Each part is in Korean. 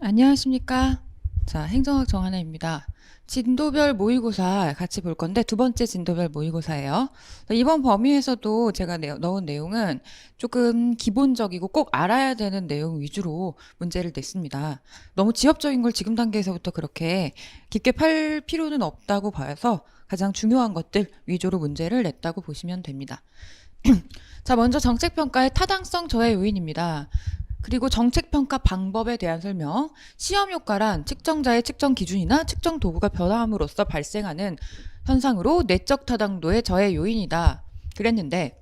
안녕하십니까. 자, 행정학 정하나입니다. 진도별 모의고사 같이 볼 건데 두 번째 진도별 모의고사예요. 이번 범위에서도 제가 넣은 내용은 조금 기본적이고 꼭 알아야 되는 내용 위주로 문제를 냈습니다. 너무 지엽적인 걸 지금 단계에서부터 그렇게 깊게 팔 필요는 없다고 봐서 가장 중요한 것들 위주로 문제를 냈다고 보시면 됩니다. 자, 먼저 정책평가의 타당성 저해 요인입니다. 그리고 정책평가 방법에 대한 설명, 시험효과란 측정자의 측정 기준이나 측정 도구가 변화함으로써 발생하는 현상으로 내적 타당도의 저해 요인이다. 그랬는데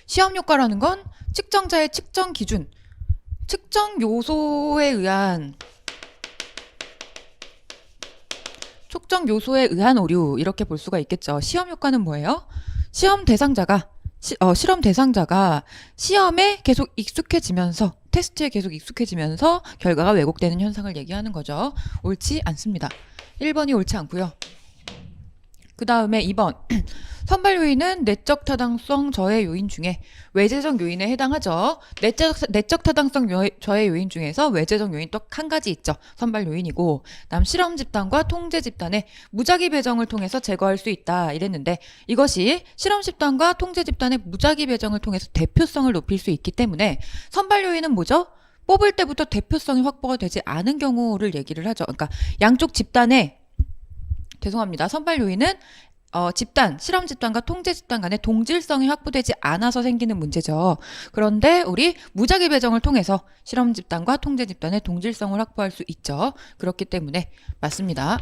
시험효과라는 건 측정자의 측정 기준, 측정 요소에 의한 오류 이렇게 볼 수가 있겠죠. 시험효과는 뭐예요? 실험 대상자가 시험에 계속 익숙해지면서 테스트에 계속 익숙해지면서 결과가 왜곡되는 현상을 얘기하는 거죠. 옳지 않습니다. 1번이 옳지 않고요. 그 다음에 2번 선발 요인은 내적 타당성 저해 요인 중에 외재적 요인에 해당하죠. 내적 타당성 저해 요인 중에서 외재적 요인 또 한 가지 있죠. 선발 요인이고, 다음 실험 집단과 통제 집단의 무작위 배정을 통해서 제거할 수 있다 이랬는데, 이것이 실험 집단과 통제 집단의 무작위 배정을 통해서 대표성을 높일 수 있기 때문에 선발 요인은 뭐죠? 뽑을 때부터 대표성이 확보가 되지 않은 경우를 얘기를 하죠. 그러니까 양쪽 집단의 선발 요인은 실험 집단과 통제 집단 간의 동질성이 확보되지 않아서 생기는 문제죠. 그런데 우리 무작위 배정을 통해서 실험 집단과 통제 집단의 동질성을 확보할 수 있죠. 그렇기 때문에 맞습니다.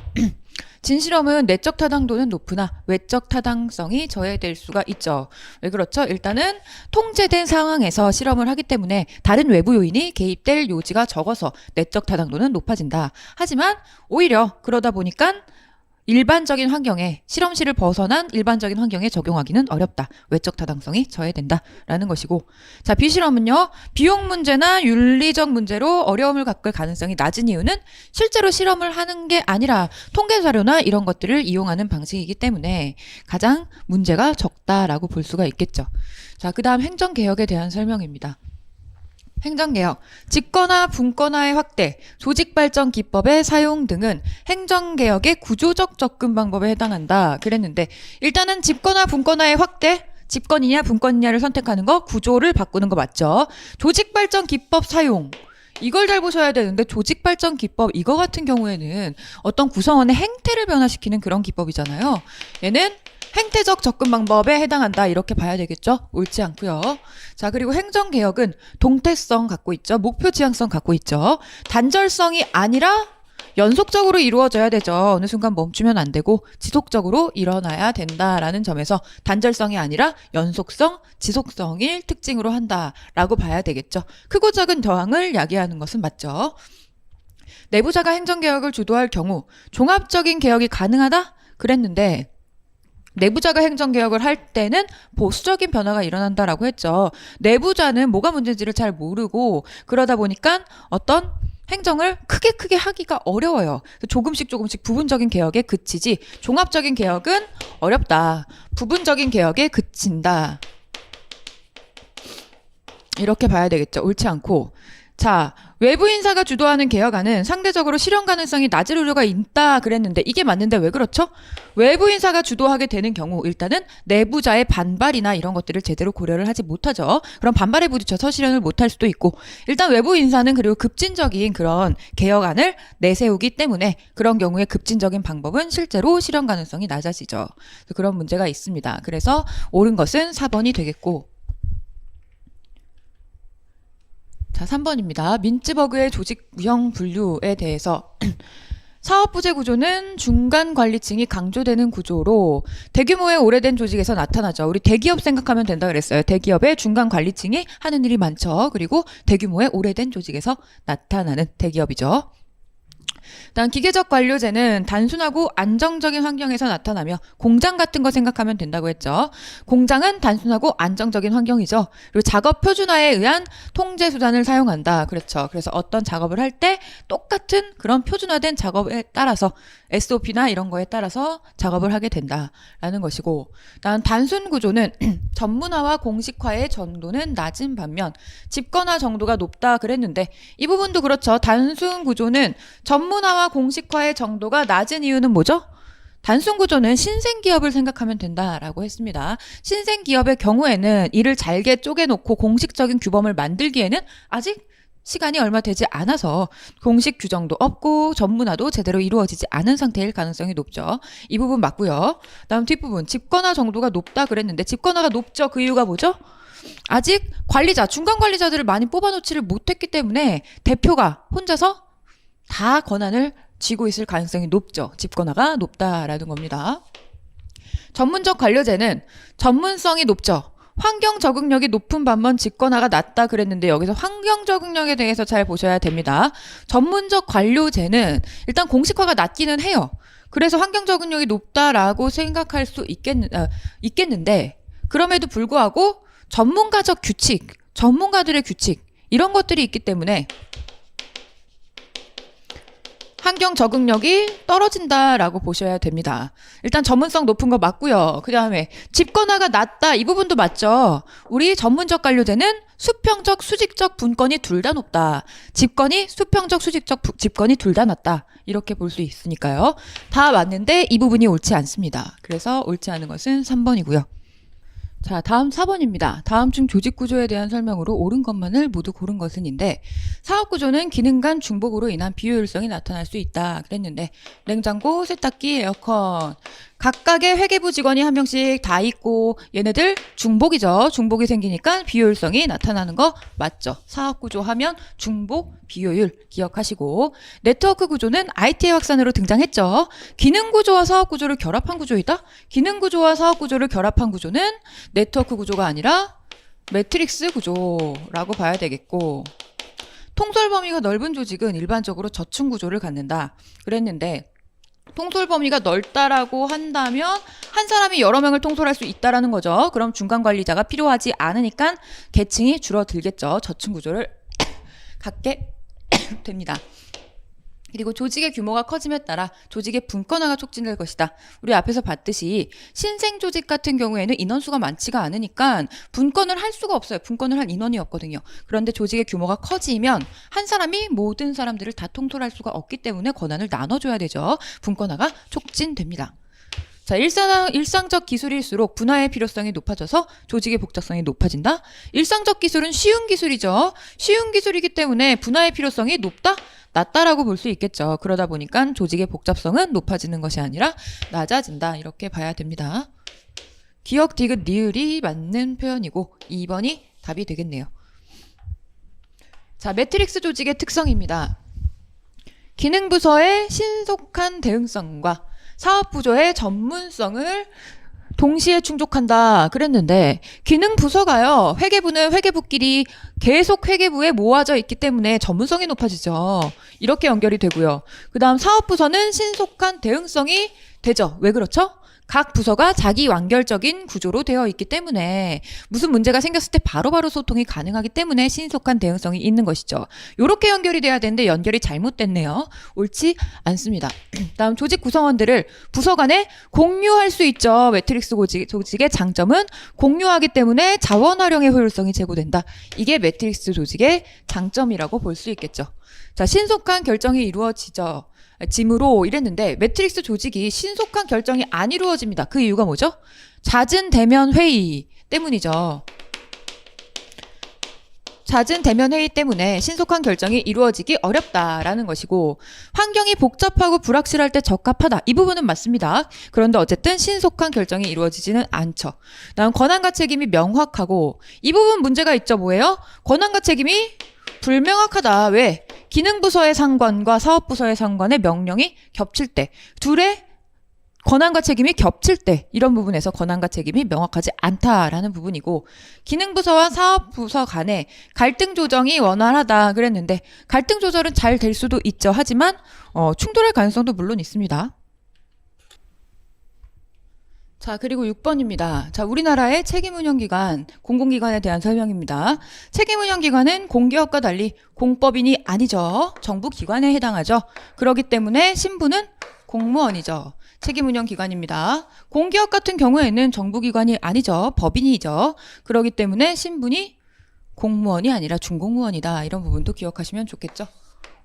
진실험은 내적 타당도는 높으나 외적 타당성이 저해될 수가 있죠. 왜 그렇죠? 일단은 통제된 상황에서 실험을 하기 때문에 다른 외부 요인이 개입될 요지가 적어서 내적 타당도는 높아진다. 하지만 오히려 그러다 보니까 일반적인 환경에, 실험실을 벗어난 일반적인 환경에 적용하기는 어렵다. 외적 타당성이 저해된다라는 것이고, 자, 비실험은요, 비용 문제나 윤리적 문제로 어려움을 겪을 가능성이 낮은 이유는 실제로 실험을 하는 게 아니라 통계 자료나 이런 것들을 이용하는 방식이기 때문에 가장 문제가 적다라고 볼 수가 있겠죠. 자, 그 다음 행정개혁에 대한 설명입니다. 행정개혁, 직권화, 분권화의 확대, 조직발전 기법의 사용 등은 행정개혁의 구조적 접근 방법에 해당한다. 그랬는데 일단은 직권화, 분권화의 확대, 집권이냐 분권이냐를 선택하는 거, 구조를 바꾸는 거 맞죠? 조직발전 기법 사용. 이걸 잘 보셔야 되는데 조직발전 기법 이거 같은 경우에는 어떤 구성원의 행태를 변화시키는 그런 기법이잖아요. 얘는 행태적 접근 방법에 해당한다 이렇게 봐야 되겠죠? 옳지 않고요. 자, 그리고 행정개혁은 동태성 갖고 있죠. 목표 지향성 갖고 있죠. 단절성이 아니라 연속적으로 이루어져야 되죠. 어느 순간 멈추면 안 되고 지속적으로 일어나야 된다라는 점에서 단절성이 아니라 연속성, 지속성을 특징으로 한다라고 봐야 되겠죠. 크고 작은 저항을 야기하는 것은 맞죠. 내부자가 행정개혁을 주도할 경우 종합적인 개혁이 가능하다? 그랬는데 내부자가 행정개혁을 할 때는 보수적인 변화가 일어난다라고 했죠. 내부자는 뭐가 문제인지를 잘 모르고 그러다 보니까 어떤 행정을 크게 하기가 어려워요. 조금씩 부분적인 개혁에 그치지 종합적인 개혁은 어렵다. 부분적인 개혁에 그친다. 이렇게 봐야 되겠죠. 옳지 않고. 자, 외부 인사가 주도하는 개혁안은 상대적으로 실현 가능성이 낮을 우려가 있다 그랬는데 이게 맞는데 왜 그렇죠? 외부 인사가 주도하게 되는 경우 일단은 내부자의 반발이나 이런 것들을 제대로 고려를 하지 못하죠. 그럼 반발에 부딪혀서 실현을 못할 수도 있고, 일단 외부 인사는 그리고 급진적인 그런 개혁안을 내세우기 때문에 그런 경우에 급진적인 방법은 실제로 실현 가능성이 낮아지죠. 그런 문제가 있습니다. 그래서 옳은 것은 4번이 되겠고, 자, 3번입니다. 민츠버그의 조직 유형 분류에 대해서 사업부재 구조는 중간 관리층이 강조되는 구조로 대규모의 오래된 조직에서 나타나죠. 우리 대기업 생각하면 된다 그랬어요. 대기업의 중간 관리층이 하는 일이 많죠. 그리고 대규모의 오래된 조직에서 나타나는 대기업이죠. 다음 기계적 관료제는 단순하고 안정적인 환경에서 나타나며 공장 같은 거 생각하면 된다고 했죠. 공장은 단순하고 안정적인 환경이죠. 그리고 작업 표준화에 의한 통제 수단을 사용한다. 그렇죠. 그래서 어떤 작업을 할 때 똑같은 그런 표준화된 작업에 따라서 SOP나 이런 거에 따라서 작업을 하게 된다라는 것이고, 다음 단순 구조는 전문화와 공식화의 정도는 낮은 반면 집권화 정도가 높다 그랬는데 이 부분도 그렇죠. 단순 구조는 전문화와 공식화의 정도가 낮은 이유는 뭐죠? 단순 구조는 신생기업을 생각하면 된다라고 했습니다. 신생기업의 경우에는 이를 잘게 쪼개놓고 공식적인 규범을 만들기에는 아직 시간이 얼마 되지 않아서 공식 규정도 없고 전문화도 제대로 이루어지지 않은 상태일 가능성이 높죠. 이 부분 맞고요. 다음 뒷부분 집권화 정도가 높다 그랬는데 집권화가 높죠. 그 이유가 뭐죠? 아직 관리자, 중간 관리자들을 많이 뽑아놓지를 못했기 때문에 대표가 혼자서 다 권한을 쥐고 있을 가능성이 높죠. 집권화가 높다라는 겁니다. 전문적 관료제는 전문성이 높죠. 환경 적응력이 높은 반면 집권화가 낮다 그랬는데 여기서 환경 적응력에 대해서 잘 보셔야 됩니다. 전문적 관료제는 일단 공식화가 낮기는 해요. 그래서 환경 적응력이 높다라고 생각할 수 있겠는데 그럼에도 불구하고 전문가적 규칙, 전문가들의 규칙 이런 것들이 있기 때문에 환경 적응력이 떨어진다라고 보셔야 됩니다. 일단 전문성 높은 거 맞고요. 그 다음에 집권화가 낮다 이 부분도 맞죠. 우리 전문적 관료제는 수평적, 수직적 분권이 둘 다 높다. 집권이 수평적, 수직적 집권이 둘 다 낮다. 이렇게 볼 수 있으니까요. 다 맞는데 이 부분이 옳지 않습니다. 그래서 옳지 않은 것은 3번이고요. 자, 다음 4번입니다. 다음 중 조직구조에 대한 설명으로 옳은 것만을 모두 고른 것은인데 사업구조는 기능 간 중복으로 인한 비효율성이 나타날 수 있다 그랬는데 냉장고, 세탁기, 에어컨 각각의 회계부 직원이 한 명씩 다 있고 얘네들 중복이죠. 중복이 생기니까 비효율성이 나타나는 거 맞죠. 사업구조 하면 중복, 비효율 기억하시고 네트워크 구조는 IT의 확산으로 등장했죠. 기능구조와 사업구조를 결합한 구조이다. 기능구조와 사업구조를 결합한 구조는 네트워크 구조가 아니라 매트릭스 구조라고 봐야 되겠고 통솔 범위가 넓은 조직은 일반적으로 저층 구조를 갖는다 그랬는데 통솔 범위가 넓다라고 한다면 한 사람이 여러 명을 통솔할 수 있다라는 거죠. 그럼 중간 관리자가 필요하지 않으니까 계층이 줄어들겠죠. 저층 구조를 갖게 됩니다. 그리고 조직의 규모가 커짐에 따라 조직의 분권화가 촉진될 것이다. 우리 앞에서 봤듯이 신생 조직 같은 경우에는 인원수가 많지가 않으니까 분권을 할 수가 없어요. 분권을 할 인원이 없거든요. 그런데 조직의 규모가 커지면 한 사람이 모든 사람들을 다 통솔할 수가 없기 때문에 권한을 나눠줘야 되죠. 분권화가 촉진됩니다. 자, 일상적 기술일수록 분화의 필요성이 높아져서 조직의 복잡성이 높아진다. 일상적 기술은 쉬운 기술이죠. 쉬운 기술이기 때문에 분화의 필요성이 낮다라고 볼 수 있겠죠. 그러다 보니까 조직의 복잡성은 높아지는 것이 아니라 낮아진다. 이렇게 봐야 됩니다. 기역, 디귿, 니을이 맞는 표현이고 2번이 답이 되겠네요. 자, 매트릭스 조직의 특성입니다. 기능부서의 신속한 대응성과 사업부조의 전문성을 동시에 충족한다 그랬는데 기능 부서가요. 회계부는 회계부끼리 계속 회계부에 모아져 있기 때문에 전문성이 높아지죠. 이렇게 연결이 되고요. 그 다음 사업부서는 신속한 대응성이 되죠. 왜 그렇죠? 각 부서가 자기 완결적인 구조로 되어 있기 때문에 무슨 문제가 생겼을 때 바로바로 소통이 가능하기 때문에 신속한 대응성이 있는 것이죠. 이렇게 연결이 돼야 되는데 연결이 잘못됐네요. 옳지 않습니다. 다음 조직 구성원들을 부서 간에 공유할 수 있죠. 매트릭스 조직의 장점은 공유하기 때문에 자원 활용의 효율성이 제고된다. 이게 매트릭스 조직의 장점이라고 볼 수 있겠죠. 자, 신속한 결정이 이루어지죠. 짐으로 이랬는데 매트릭스 조직이 신속한 결정이 안 이루어집니다. 그 이유가 뭐죠? 잦은 대면 회의 때문이죠. 잦은 대면 회의 때문에 신속한 결정이 이루어지기 어렵다라는 것이고 환경이 복잡하고 불확실할 때 적합하다. 이 부분은 맞습니다. 그런데 어쨌든 신속한 결정이 이루어지지는 않죠. 다음 권한과 책임이 명확하고 이 부분 문제가 있죠. 뭐예요? 권한과 책임이 불명확하다. 왜? 기능부서의 상관과 사업부서의 상관의 명령이 겹칠 때 둘의 권한과 책임이 겹칠 때 이런 부분에서 권한과 책임이 명확하지 않다라는 부분이고 기능부서와 사업부서 간에 갈등 조정이 원활하다 그랬는데 갈등 조절은 잘 될 수도 있죠. 하지만 충돌할 가능성도 물론 있습니다. 자, 그리고 6번입니다. 자, 우리나라의 책임운영기관, 공공기관에 대한 설명입니다. 책임운영기관은 공기업과 달리 공법인이 아니죠. 정부기관에 해당하죠. 그렇기 때문에 신분은 공무원이죠. 책임운영기관입니다. 공기업 같은 경우에는 정부기관이 아니죠. 법인이죠. 그렇기 때문에 신분이 공무원이 아니라 중공무원이다. 이런 부분도 기억하시면 좋겠죠.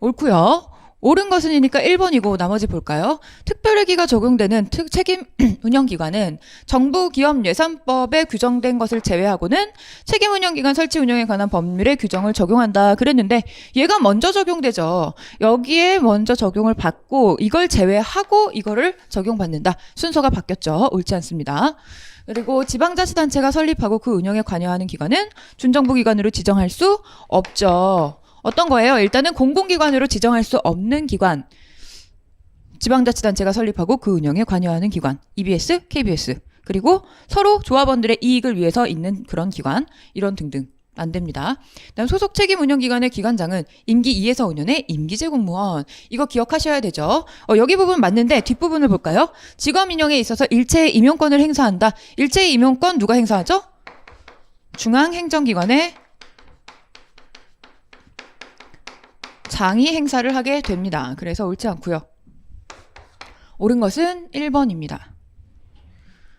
옳고요. 옳은 것은이니까 1번이고 나머지 볼까요? 특별회계가 적용되는 책임운영기관은 정부기업예산법에 규정된 것을 제외하고는 책임운영기관 설치 운영에 관한 법률의 규정을 적용한다 그랬는데 얘가 먼저 적용되죠. 여기에 먼저 적용을 받고 이걸 제외하고 이거를 적용받는다. 순서가 바뀌었죠. 옳지 않습니다. 그리고 지방자치단체가 설립하고 그 운영에 관여하는 기관은 준정부기관으로 지정할 수 없죠. 어떤 거예요? 일단은 공공기관으로 지정할 수 없는 기관. 지방자치단체가 설립하고 그 운영에 관여하는 기관. EBS, KBS. 그리고 서로 조합원들의 이익을 위해서 있는 그런 기관. 이런 등등. 안 됩니다. 그다음 소속 책임 운영기관의 기관장은 임기 2에서 5년의 임기제 공무원. 이거 기억하셔야 되죠. 여기 부분 맞는데 뒷부분을 볼까요? 직업 임용에 있어서 일체의 임용권을 행사한다. 일체의 임용권 누가 행사하죠? 중앙행정기관의 장이 행사를 하게 됩니다. 그래서 옳지 않고요. 옳은 것은 1번입니다.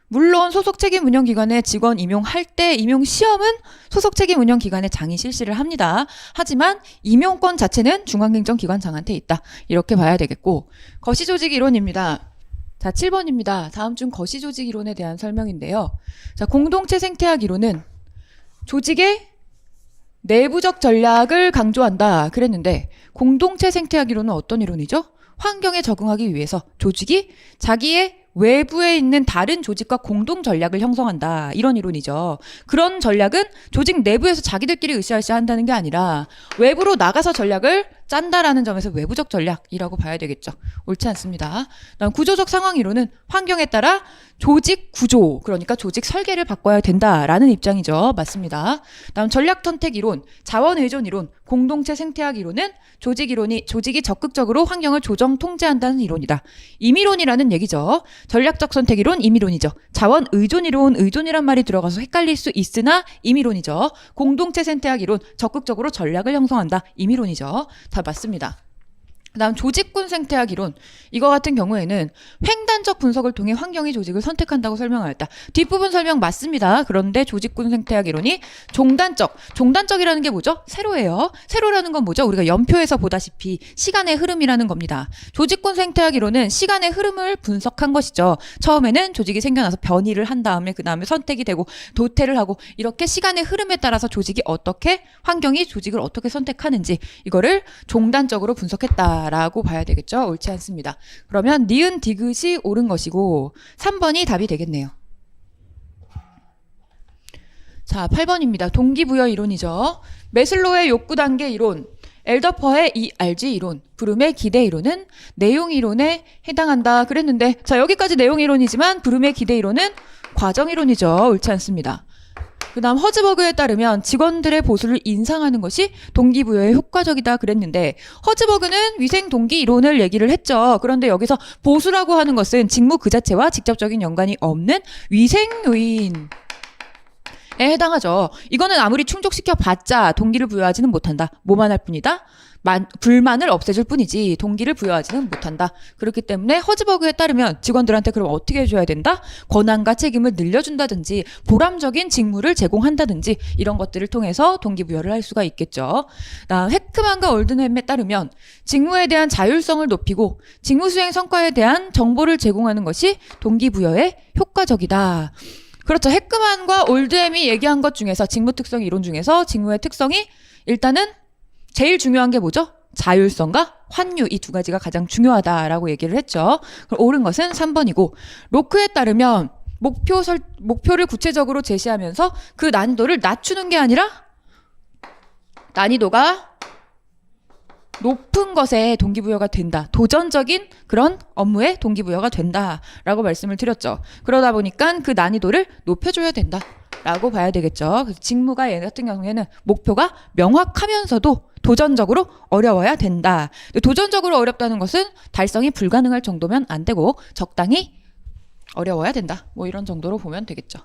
물론 소속 책임 운영기관의 직원 임용할 때 임용 시험은 소속 책임 운영기관의 장이 실시를 합니다. 하지만 임용권 자체는 중앙행정기관장한테 있다. 이렇게 봐야 되겠고 거시조직 이론입니다. 자, 7번입니다. 다음 중 거시조직 이론에 대한 설명인데요. 자, 공동체 생태학 이론은 조직의 내부적 전략을 강조한다 그랬는데 공동체 생태학 이론은 어떤 이론이죠? 환경에 적응하기 위해서 조직이 자기의 외부에 있는 다른 조직과 공동 전략을 형성한다. 이런 이론이죠. 그런 전략은 조직 내부에서 자기들끼리 으쌰으쌰 한다는 게 아니라 외부로 나가서 전략을 짠다라는 점에서 외부적 전략이라고 봐야 되겠죠. 옳지 않습니다. 다음 구조적 상황 이론은 환경에 따라 조직 구조, 그러니까 조직 설계를 바꿔야 된다라는 입장이죠. 맞습니다. 다음 전략 선택 이론, 자원 의존 이론, 공동체 생태학 이론은 조직이 적극적으로 환경을 조정 통제한다는 이론이다. 임의론이라는 얘기죠. 전략적 선택 이론, 임의론이죠. 자원 의존 이론, 의존이란 말이 들어가서 헷갈릴 수 있으나 임의론이죠. 공동체 생태학 이론, 적극적으로 전략을 형성한다. 임의론이죠. 다 맞습니다. 그다음 조직군 생태학 이론. 이거 같은 경우에는 횡단적 분석을 통해 환경이 조직을 선택한다고 설명하였다. 뒷부분 설명 맞습니다. 그런데 조직군 생태학 이론이 종단적이라는 게 뭐죠? 세로예요. 세로라는 건 뭐죠? 우리가 연표에서 보다시피 시간의 흐름이라는 겁니다. 조직군 생태학 이론은 시간의 흐름을 분석한 것이죠. 처음에는 조직이 생겨나서 변이를 한 다음에 그 다음에 선택이 되고 도태를 하고 이렇게 시간의 흐름에 따라서 환경이 조직을 어떻게 선택하는지 이거를 종단적으로 분석했다. 라고 봐야 되겠죠? 옳지 않습니다. 그러면 니은 디귿이 옳은 것이고 3번이 답이 되겠네요. 자, 8번입니다. 동기부여 이론이죠. 매슬로의 욕구 단계 이론, 엘더퍼의 ERG 이론, 브룸의 기대 이론은 내용 이론에 해당한다 그랬는데 자, 여기까지 내용 이론이지만 브룸의 기대 이론은 과정 이론이죠. 옳지 않습니다. 그 다음 허즈버그에 따르면 직원들의 보수를 인상하는 것이 동기부여에 효과적이다 그랬는데 허즈버그는 위생 동기 이론을 얘기를 했죠. 그런데 여기서 보수라고 하는 것은 직무 그 자체와 직접적인 연관이 없는 위생 요인에 해당하죠. 이거는 아무리 충족시켜 봤자 동기를 부여하지는 못한다. 뭐만 할 뿐이다? 불만을 없애줄 뿐이지 동기를 부여하지는 못한다. 그렇기 때문에 허즈버그에 따르면 직원들한테 그럼 어떻게 해줘야 된다? 권한과 책임을 늘려준다든지 보람적인 직무를 제공한다든지 이런 것들을 통해서 동기부여를 할 수가 있겠죠. 다음 헤크만과 올든햄에 따르면 직무에 대한 자율성을 높이고 직무 수행 성과에 대한 정보를 제공하는 것이 동기부여에 효과적이다. 그렇죠. 헤크만과 올드햄이 얘기한 것 중에서 직무 특성 이론 중에서 직무의 특성이 일단은 제일 중요한 게 뭐죠? 자율성과 환유 이 두 가지가 가장 중요하다라고 얘기를 했죠. 그럼 옳은 것은 3번이고 로크에 따르면 목표를 구체적으로 제시하면서 그 난이도를 낮추는 게 아니라 난이도가 높은 것에 동기부여가 된다. 도전적인 그런 업무에 동기부여가 된다라고 말씀을 드렸죠. 그러다 보니까 그 난이도를 높여줘야 된다라고 봐야 되겠죠. 그래서 직무가 얘 같은 경우에는 목표가 명확하면서도 도전적으로 어려워야 된다. 도전적으로 어렵다는 것은 달성이 불가능할 정도면 안 되고 적당히 어려워야 된다. 뭐 이런 정도로 보면 되겠죠.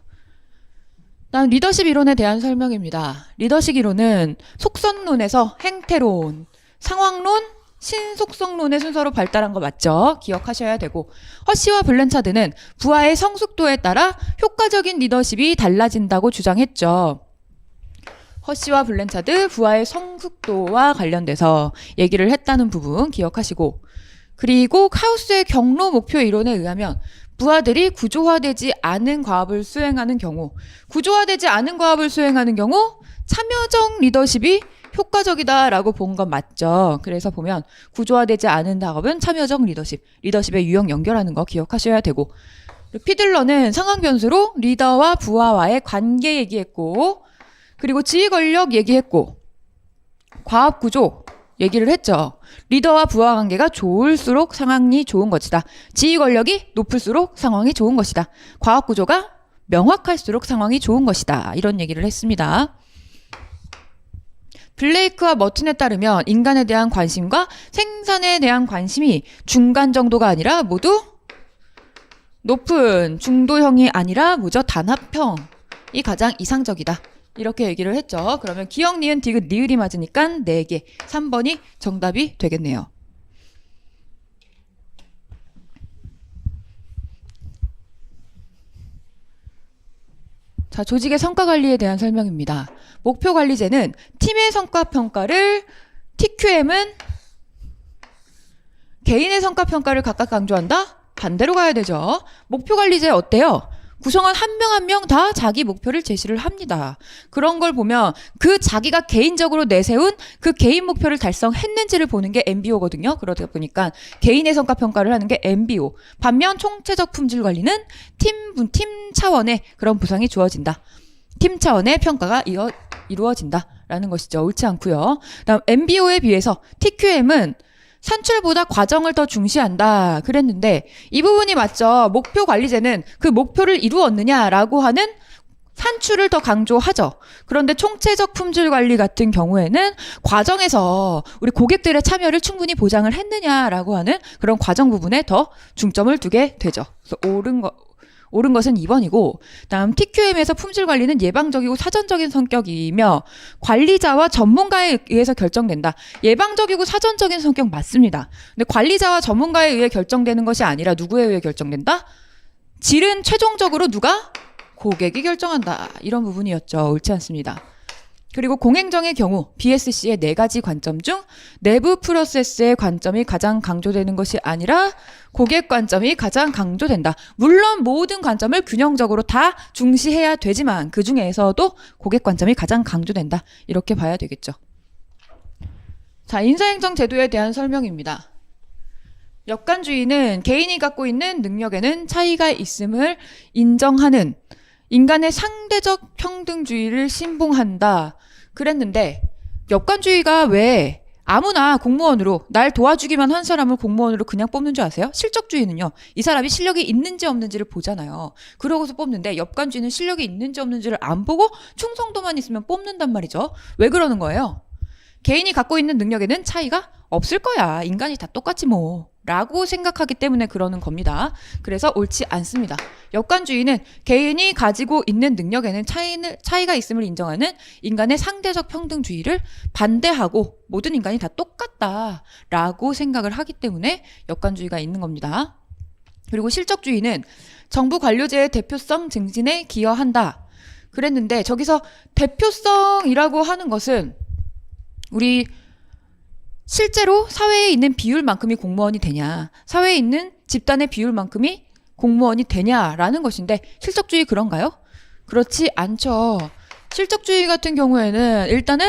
다음 리더십 이론에 대한 설명입니다. 리더십 이론은 속성론에서 행태론, 상황론, 신속성론의 순서로 발달한 거 맞죠? 기억하셔야 되고, 허쉬와 블렌차드는 부하의 성숙도에 따라 효과적인 리더십이 달라진다고 주장했죠. 허쉬와 블렌차드 부하의 성숙도와 관련돼서 얘기를 했다는 부분 기억하시고, 그리고 카우스의 경로 목표 이론에 의하면 부하들이 구조화되지 않은 과업을 수행하는 경우, 참여적 리더십이 효과적이다라고 본 건 맞죠. 그래서 보면 구조화되지 않은 작업은 참여적 리더십의 유형 연결하는 거 기억하셔야 되고, 피들러는 상황 변수로 리더와 부하와의 관계 얘기했고, 그리고 지휘 권력 얘기했고, 과업 구조 얘기를 했죠. 리더와 부하 관계가 좋을수록 상황이 좋은 것이다. 지휘 권력이 높을수록 상황이 좋은 것이다. 과업 구조가 명확할수록 상황이 좋은 것이다. 이런 얘기를 했습니다. 블레이크와 머튼에 따르면 인간에 대한 관심과 생산에 대한 관심이 중간 정도가 아니라 모두 높은 중도형이 아니라 무저 단합형이 가장 이상적이다. 이렇게 얘기를 했죠. 그러면 기역, 니은, 디귿, 리을이 맞으니까 4개. 3번이 정답이 되겠네요. 자, 조직의 성과관리에 대한 설명입니다. 목표관리제는 팀의 성과평가를, TQM은 개인의 성과평가를 각각 강조한다? 반대로 가야 되죠. 목표관리제 어때요? 구성원 한 명 한 명 다 자기 목표를 제시를 합니다. 그런 걸 보면 그 자기가 개인적으로 내세운 그 개인 목표를 달성했는지를 보는 게 MBO거든요. 그러다 보니까 개인의 성과평가를 하는 게 MBO. 반면 총체적 품질 관리는 팀 차원의 그런 보상이 주어진다. 팀 차원의 평가가 이루어진다라는 것이죠. 옳지 않고요. 다음 MBO에 비해서 TQM은 산출보다 과정을 더 중시한다 그랬는데 이 부분이 맞죠. 목표관리제는 그 목표를 이루었느냐라고 하는 산출을 더 강조하죠. 그런데 총체적 품질관리 같은 경우에는 과정에서 우리 고객들의 참여를 충분히 보장을 했느냐라고 하는 그런 과정 부분에 더 중점을 두게 되죠. 그래서 옳은 것은 2번이고, 다음 TQM에서 품질 관리는 예방적이고 사전적인 성격이며 관리자와 전문가에 의해서 결정된다. 예방적이고 사전적인 성격 맞습니다. 근데 관리자와 전문가에 의해 결정되는 것이 아니라 누구에 의해 결정된다? 질은 최종적으로 누가? 고객이 결정한다. 이런 부분이었죠. 옳지 않습니다. 그리고 공행정의 경우 BSC의 4가지 관점 중 내부 프로세스의 관점이 가장 강조되는 것이 아니라 고객 관점이 가장 강조된다. 물론 모든 관점을 균형적으로 다 중시해야 되지만 그 중에서도 고객 관점이 가장 강조된다. 이렇게 봐야 되겠죠. 자, 인사행정 제도에 대한 설명입니다. 역관주의는 개인이 갖고 있는 능력에는 차이가 있음을 인정하는 인간의 상대적 평등주의를 신봉한다. 그랬는데 역관주의가 왜 아무나 공무원으로 날 도와주기만 한 사람을 공무원으로 그냥 뽑는 줄 아세요? 실적주의는요. 이 사람이 실력이 있는지 없는지를 보잖아요. 그러고서 뽑는데 역관주의는 실력이 있는지 없는지를 안 보고 충성도만 있으면 뽑는단 말이죠. 왜 그러는 거예요? 개인이 갖고 있는 능력에는 차이가 없을 거야. 인간이 다 똑같지 뭐. 라고 생각하기 때문에 그러는 겁니다. 그래서 옳지 않습니다. 역관주의는 개인이 가지고 있는 능력에는 차이가 있음을 인정하는 인간의 상대적 평등주의를 반대하고 모든 인간이 다 똑같다라고 생각을 하기 때문에 역관주의가 있는 겁니다. 그리고 실적주의는 정부 관료제의 대표성 증진에 기여한다. 그랬는데 저기서 대표성이라고 하는 것은 우리 실제로 사회에 있는 비율만큼이 공무원이 되냐, 사회에 있는 집단의 비율만큼이 공무원이 되냐라는 것인데 실적주의 그런가요? 그렇지 않죠. 실적주의 같은 경우에는 일단은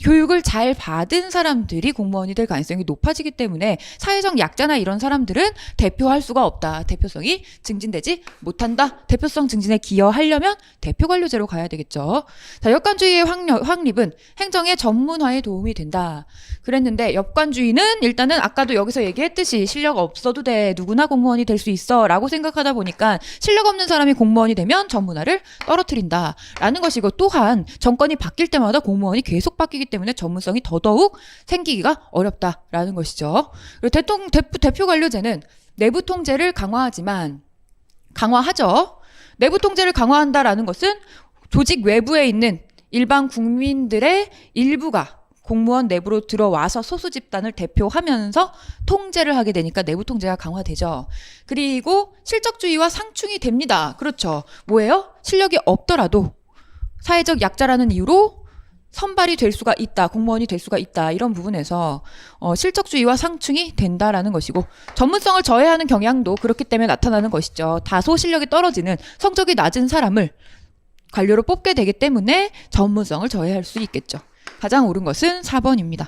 교육을 잘 받은 사람들이 공무원이 될 가능성이 높아지기 때문에 사회적 약자나 이런 사람들은 대표할 수가 없다. 대표성이 증진되지 못한다. 대표성 증진에 기여하려면 대표 관료제로 가야 되겠죠. 자, 역관주의의 확립은 행정의 전문화에 도움이 된다. 그랬는데 역관주의는 일단은 아까도 여기서 얘기했듯이 실력 없어도 돼. 누구나 공무원이 될 수 있어. 라고 생각하다 보니까 실력 없는 사람이 공무원이 되면 전문화를 떨어뜨린다. 라는 것이고 또한 정권이 바뀔 때마다 공무원이 계속 바뀌기 때문에 전문성이 더더욱 생기기가 어렵다라는 것이죠. 그리고 대표 관료제는 내부 통제를 강화하죠. 내부 통제를 강화한다라는 것은 조직 외부에 있는 일반 국민들의 일부가 공무원 내부로 들어와서 소수 집단을 대표하면서 통제를 하게 되니까 내부 통제가 강화되죠. 그리고 실적주의와 상충이 됩니다. 그렇죠. 뭐예요? 실력이 없더라도 사회적 약자라는 이유로 선발이 될 수가 있다. 공무원이 될 수가 있다. 이런 부분에서 실적주의와 상충이 된다라는 것이고 전문성을 저해하는 경향도 그렇기 때문에 나타나는 것이죠. 다소 실력이 떨어지는 성적이 낮은 사람을 관료로 뽑게 되기 때문에 전문성을 저해할 수 있겠죠. 가장 옳은 것은 4번입니다.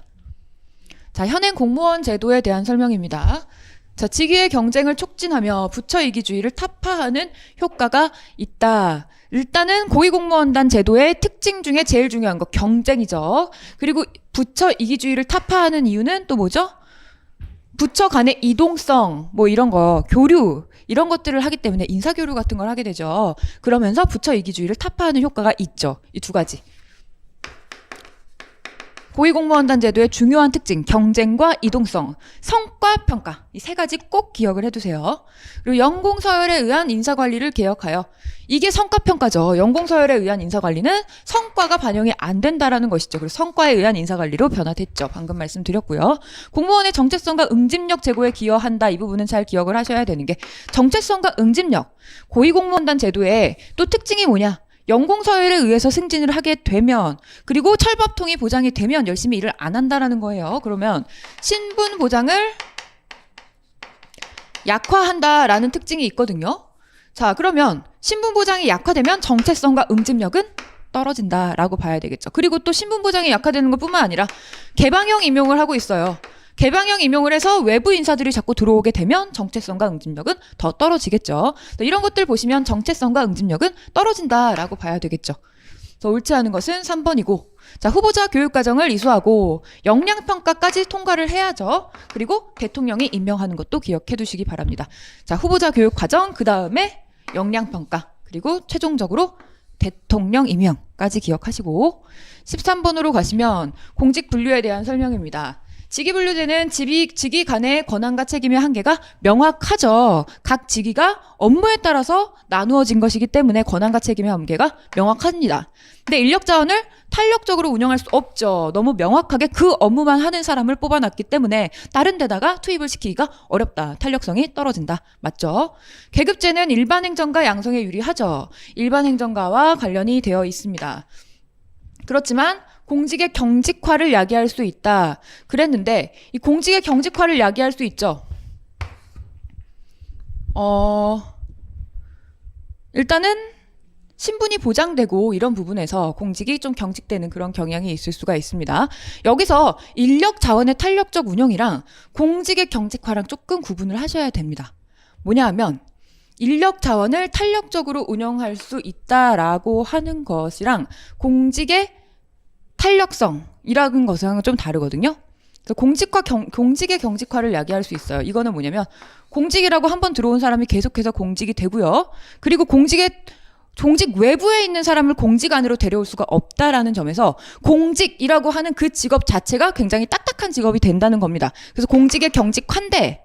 자, 현행 공무원 제도에 대한 설명입니다. 자, 직위의 경쟁을 촉진하며 부처 이기주의를 타파하는 효과가 있다. 일단은 고위공무원단 제도의 특징 중에 제일 중요한 거 경쟁이죠. 그리고 부처 이기주의를 타파하는 이유는 또 뭐죠? 부처 간의 이동성, 뭐 이런 거, 교류, 이런 것들을 하기 때문에 인사교류 같은 걸 하게 되죠. 그러면서 부처 이기주의를 타파하는 효과가 있죠. 이 두 가지. 고위공무원단 제도의 중요한 특징, 경쟁과 이동성, 성과평가, 이 세 가지 꼭 기억을 해두세요. 그리고 연공서열에 의한 인사관리를 개혁하여, 이게 성과평가죠. 연공서열에 의한 인사관리는 성과가 반영이 안 된다라는 것이죠. 그래서 성과에 의한 인사관리로 변화됐죠. 방금 말씀드렸고요. 공무원의 정체성과 응집력 제고에 기여한다. 이 부분은 잘 기억을 하셔야 되는 게 정체성과 응집력, 고위공무원단 제도의 또 특징이 뭐냐? 연공서열에 의해서 승진을 하게 되면 그리고 철법통이 보장이 되면 열심히 일을 안 한다라는 거예요. 그러면 신분 보장을 약화한다라는 특징이 있거든요. 자, 그러면 신분 보장이 약화되면 정체성과 응집력은 떨어진다라고 봐야 되겠죠. 그리고 또 신분 보장이 약화되는 것뿐만 아니라 개방형 임용을 하고 있어요. 개방형 임용을 해서 외부 인사들이 자꾸 들어오게 되면 정체성과 응집력은 더 떨어지겠죠. 이런 것들 보시면 정체성과 응집력은 떨어진다라고 봐야 되겠죠. 그래서 옳지 않은 것은 3번이고, 자, 후보자 교육과정을 이수하고 역량평가까지 통과를 해야죠. 그리고 대통령이 임명하는 것도 기억해 두시기 바랍니다. 자, 후보자 교육과정, 그 다음에 역량평가, 그리고 최종적으로 대통령 임명까지 기억하시고 13번으로 가시면 공직 분류에 대한 설명입니다. 직위분류제는 직위 간의 권한과 책임의 한계가 명확하죠. 각 직위가 업무에 따라서 나누어진 것이기 때문에 권한과 책임의 한계가 명확합니다. 근데 인력자원을 탄력적으로 운영할 수 없죠. 너무 명확하게 그 업무만 하는 사람을 뽑아놨기 때문에 다른 데다가 투입을 시키기가 어렵다. 탄력성이 떨어진다. 맞죠? 계급제는 일반 행정가 양성에 유리하죠. 일반 행정가와 관련이 되어 있습니다. 그렇지만 공직의 경직화를 야기할 수 있다. 그랬는데 이 공직의 경직화를 야기할 수 있죠. 일단은 신분이 보장되고 이런 부분에서 공직이 좀 경직되는 그런 경향이 있을 수가 있습니다. 여기서 인력 자원의 탄력적 운영이랑 공직의 경직화랑 조금 구분을 하셔야 됩니다. 뭐냐 하면 인력 자원을 탄력적으로 운영할 수 있다라고 하는 것이랑 공직의 탄력성이라는 것은 좀 다르거든요. 공직의 경직화를 야기할 수 있어요. 이거는 뭐냐면 공직이라고 한번 들어온 사람이 계속해서 공직이 되고요. 그리고 공직 외부에 있는 사람을 공직 안으로 데려올 수가 없다라는 점에서 공직이라고 하는 그 직업 자체가 굉장히 딱딱한 직업이 된다는 겁니다. 그래서 공직의 경직화인데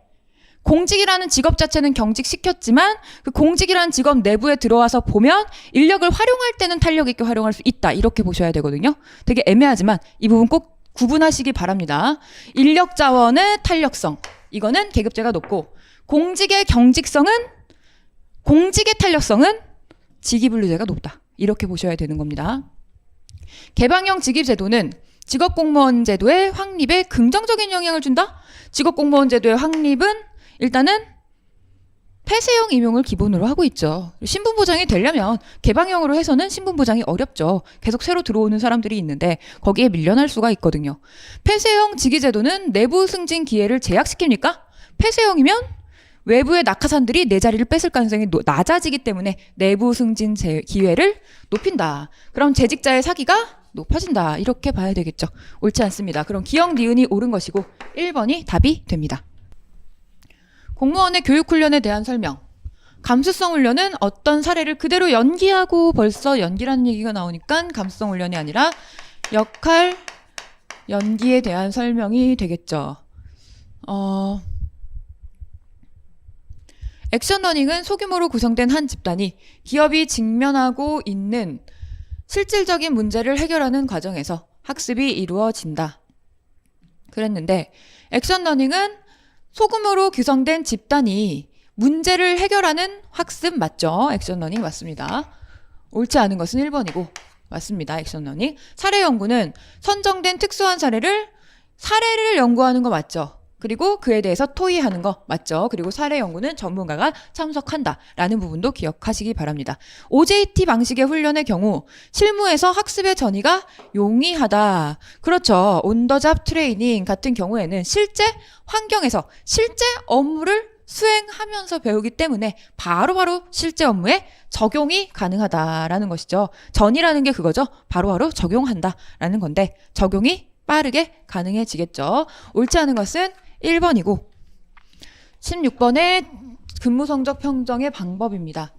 공직이라는 직업 자체는 경직시켰지만 그 공직이라는 직업 내부에 들어와서 보면 인력을 활용할 때는 탄력 있게 활용할 수 있다. 이렇게 보셔야 되거든요. 되게 애매하지만 이 부분 꼭 구분하시기 바랍니다. 인력 자원의 탄력성. 이거는 계급제가 높고 공직의 탄력성은 직위분류제가 높다. 이렇게 보셔야 되는 겁니다. 개방형 직위제도는 직업공무원 제도의 확립에 긍정적인 영향을 준다? 직업공무원 제도의 확립은 일단은 폐쇄형 임용을 기본으로 하고 있죠. 신분 보장이 되려면 개방형으로 해서는 신분 보장이 어렵죠. 계속 새로 들어오는 사람들이 있는데 거기에 밀려날 수가 있거든요. 폐쇄형 직위제도는 내부 승진 기회를 제약시킵니까? 폐쇄형이면 외부의 낙하산들이 내 자리를 뺏을 가능성이 낮아지기 때문에 내부 승진 기회를 높인다. 그럼 재직자의 사기가 높아진다. 이렇게 봐야 되겠죠. 옳지 않습니다. 그럼 기역 니은이 옳은 것이고 1번이 답이 됩니다. 공무원의 교육훈련에 대한 설명. 감수성 훈련은 어떤 사례를 그대로 연기하고 벌써 연기라는 얘기가 나오니까 감수성 훈련이 아니라 역할 연기에 대한 설명이 되겠죠. 액션러닝은 소규모로 구성된 한 집단이 기업이 직면하고 있는 실질적인 문제를 해결하는 과정에서 학습이 이루어진다. 그랬는데 액션러닝은 소규모로 구성된 집단이 문제를 해결하는 학습 맞죠? 액션러닝 맞습니다. 옳지 않은 것은 1번이고 맞습니다. 액션러닝. 사례 연구는 선정된 특수한 사례를 연구하는 거 맞죠? 그리고 그에 대해서 토의하는 거 맞죠? 그리고 사례 연구는 전문가가 참석한다라는 부분도 기억하시기 바랍니다. OJT 방식의 훈련의 경우 실무에서 학습의 전이가 용이하다. 그렇죠. 온더잡 트레이닝 같은 경우에는 실제 환경에서 실제 업무를 수행하면서 배우기 때문에 바로바로 실제 업무에 적용이 가능하다라는 것이죠. 전이라는 게 그거죠. 바로바로 적용한다라는 건데 적용이 빠르게 가능해지겠죠. 옳지 않은 것은 1번이고 16번의 근무성적 평정의 방법입니다.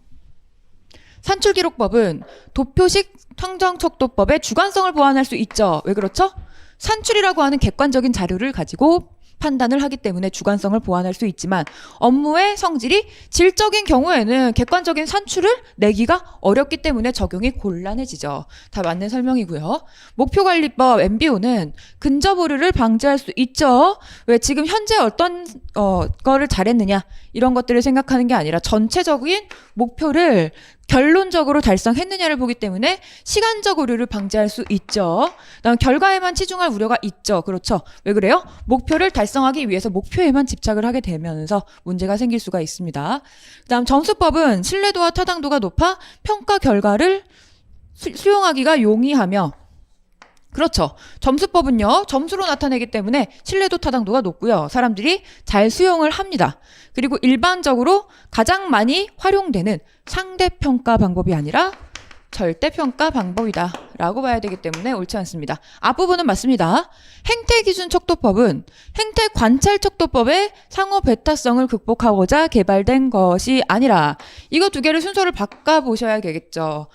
산출기록법은 도표식 평정척도법의 주관성을 보완할 수 있죠. 왜 그렇죠? 산출이라고 하는 객관적인 자료를 가지고 판단을 하기 때문에 주관성을 보완할 수 있지만 업무의 성질이 질적인 경우에는 객관적인 산출을 내기가 어렵기 때문에 적용이 곤란해지죠. 다 맞는 설명이고요. 목표관리법 MBO는 근접 오류를 방지할 수 있죠. 왜 지금 현재 어떤 거를 잘했느냐 이런 것들을 생각하는 게 아니라 전체적인 목표를 결론적으로 달성했느냐를 보기 때문에 시간적 오류를 방지할 수 있죠. 그다음 결과에만 치중할 우려가 있죠. 그렇죠. 왜 그래요? 목표를 달성하기 위해서 목표에만 집착을 하게 되면서 문제가 생길 수가 있습니다. 그다음 점수법은 신뢰도와 타당도가 높아 평가 결과를 수용하기가 용이하며 그렇죠. 점수법은요. 점수로 나타내기 때문에 신뢰도 타당도가 높고요. 사람들이 잘 수용을 합니다. 그리고 일반적으로 가장 많이 활용되는 상대평가 방법이 아니라 절대평가 방법이다 라고 봐야 되기 때문에 옳지 않습니다. 앞부분은 맞습니다. 행태기준척도법은 행태관찰척도법의 상호 배타성을 극복하고자 개발된 것이 아니라 이거 두 개를 순서를 바꿔보셔야 되겠죠.